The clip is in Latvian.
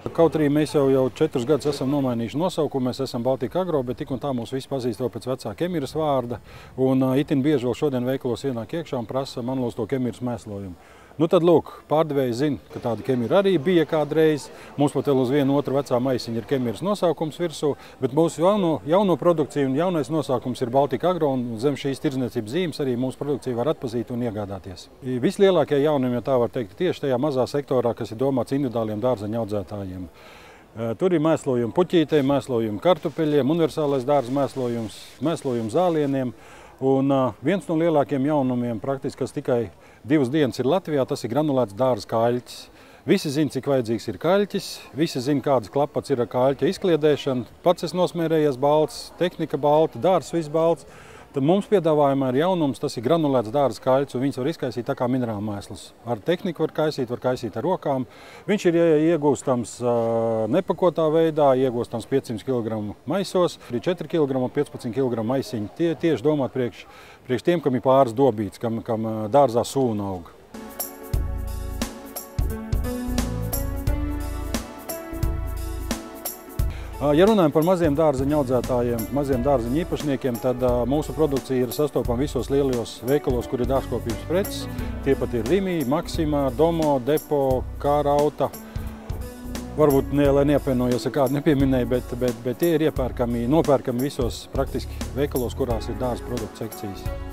Kaut arī mēs jau 4 gadus esam nomainījuši nosaukumu, mēs esam Baltika Agro, bet tik un tā mūs visi pazīst vēl pēc vecā Kemiras vārda. Un itin bieži vēl šodien veikalos ienāk iekšā un prasa manlūsto Kemiras mēslojumu. Nu tad, lūk, pārdevēji zina, ka tāda Kemira arī bija kādreiz. Mums pat vēl uz vienu otru vecā maisiņa ir Kemiras nosaukums virsū, bet mūsu jauno produkciju un jaunais nosaukums ir Baltika Agro, un zem šīs tirdzniecības zīmes arī mūsu produkciju var atpazīt un iegādāties. Vislielākie jaunumi, ja tā var teikt, tieši tajā mazā sektorā, kas ir domāts individuāliem dārzeņu audzētājiem. Tur ir mēslojumi puķītēm, mēslojumi kartupeļiem, universālais dārza mēslojums, mēslojumi zālieniem. Un viens no lielākiem jaunumiem, praktiski, kas tikai 2 dienas ir Latvijā, tas ir granulēts dārza kaļķis. Visi zina, cik vajadzīgs ir kaļķis, visi zina, kādas klapats ir ar kaļķa izkliedēšana. Pats es nosmērējies balts, tehnika balta, dārzs viss balts. Tad mums piedāvājumā ir jaunums, tas ir granulēts dārza kaļķis, un viņus var izkaisīt tā kā minerāla mēslus. Ar tehniku var kaisīt ar rokām. Viņš ir iegūstams nepakotā veidā, iegūstams 500 kg maisos, arī 4 kg un 15 kg maisiņi. Tie tieši domāt priekš tiem, kam ir pāris dobīts, kam dārzā sūna aug. Ja runājam par maziem dārzeņu audzētājiem, maziem dārzeņu īpašniekiem, tad mūsu produkcija ir sastopama visos lielajos veikalos, kur ir dārzkopības preces. Tie pat ir Rimi, Maxima, Domo, Depo, Kārauta. Varbūt, lai neapvienojos ar kādu nepieminēju, bet tie ir nopērkami visos praktiski veikalos, kurās ir dārza produktu sekcijas.